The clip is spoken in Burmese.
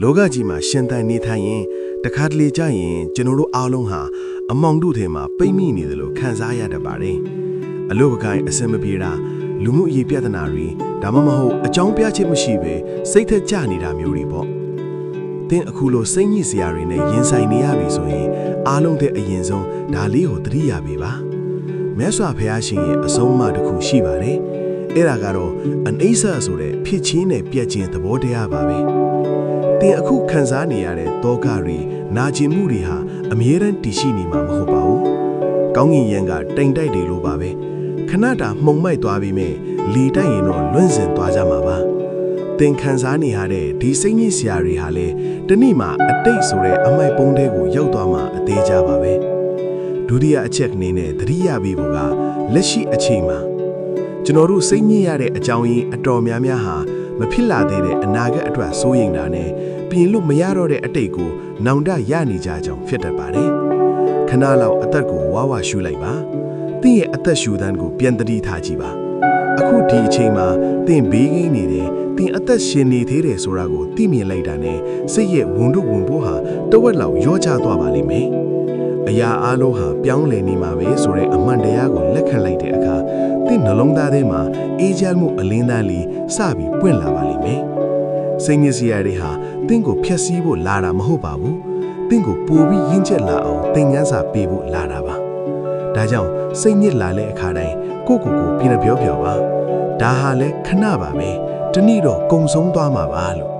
လောကကြီးမှာရှင်သန်နေထိုင်ရင်တခါတလေကြာရင်ကျွန်တော်တို့အားလုံးဟာအမောင်တို့ထဲမှာပိတ်မိနေတယ်လို့ခံစားရတတ်ပါတယ်အလို့ပကိုင်းအစင်မပြေတာလူမှုရေးပြဿနာတွေဒါမှမဟုတ်အကြောင်းပြချက်မရှိပဲစိတ်သက်ကြနေတာမျိုးတွေပေါ့တင်းအခုလိုစိတ်ညစ်စရာတွေနဲ့ရင်ဆိုင်နေရပြီဆိုရင်အားလုံးတဲ့အရင်ဆုံးဒါလေးကိုသတိရပေးပါမြတ်စွာဘုရားရှင်ရဲ့အဆုံးအမတစ်ခုရှိပါတယ်အဲ့ဒါကတော့အနိစ္စဆိုတဲ့ဖြစ်ချင်းနဲ့ပြက်ချင်းသဘောတရားပါပဲတင်အခုခံစားနေရတဲ့တောကတွေနာကျင်မှုတွေဟာအမြဲတမ်းတည်ရှိနေမှာမဟုတ်ပါဘူး။ကောင်းကင်ယံကတိမ်တိုက်တယ်လို့ပါပဲ။ခဏတာမှုံမိုက်သွားပြီးမြဲလီတိုက်ရင်တော့လွင့်စင်သွားကြမှာပါ။တင်ခံစားနေရတဲ့ဒီစိတ်ညစ်စရာတွေဟာလည်းတနေ့မှအတိတ်ဆိုတဲ့အမိုက်ပုံးတွေကိုရောက်သွားမှအသေးကြပါပဲ။ဒုတိယအချက်အနေနဲ့သတိရပြီးဖို့ကလက်ရှိအချိန်မှာကျွန်တော်တို့စိတ်ညစ်ရတဲ့အကြောင်းရင်းအတော်များများဟာမဖြစ်လာသေးတဲ့အနာဂတ်အတွက်စိုးရိမ်တာနဲ့ပြင်လို့မရတော့တဲ့အတိတ်ကိုနောင်တရနေကြကြောင်းဖြစ်တတ်ပါတယ်။ခဏလောက်အသက်ကိုဝါဝရှူလိုက်ပါ။သင်ရဲ့အသက်ရှူတန်းကိုပြန်တတိထားကြည့်ပါ။အခုဒီအချိန်မှာသင်ဘေးကင်းနေတယ်။သင်အသက်ရှင်နေသေးတယ်ဆိုတာကိုသိမြင်လိုက်တာနဲ့စိတ်ရဲ့ဝန်တို့ဝန်ဖို့ဟာတဝက်လောက်ရောချသွားပါလိမ့်မယ်။အရာအလုံးဟာပြောင်းလဲနေမှာပဲဆိုတဲ့အမှန်တရားကိုလက်ခံလိုက်တဲ့အခါသင်နှလုံးသားထဲမှာအေးချမ်းမှုအလင်းသားလေးစပြီးပွင့်လာပါလိမ့်မယ်။စိတ်ညစ်စရာတွေဟာသင်ကိုဖျက်ဆီးဖို့လာတာမဟုတ်ပါဘူး။သင်ကိုပိုပြီးရင့်ကျက်လာအောင်သင်ခန်းစာပေးဖို့လာတာပါ။ဒါကြောင့်စိတ်ညစ်လာတဲ့အခါတိုင်းကိုပြန်ပြောပါ။ဒါဟာလည်းခဏပါပဲ။တနေ့တော့ကုံဆုံးသွားမှာပါလို့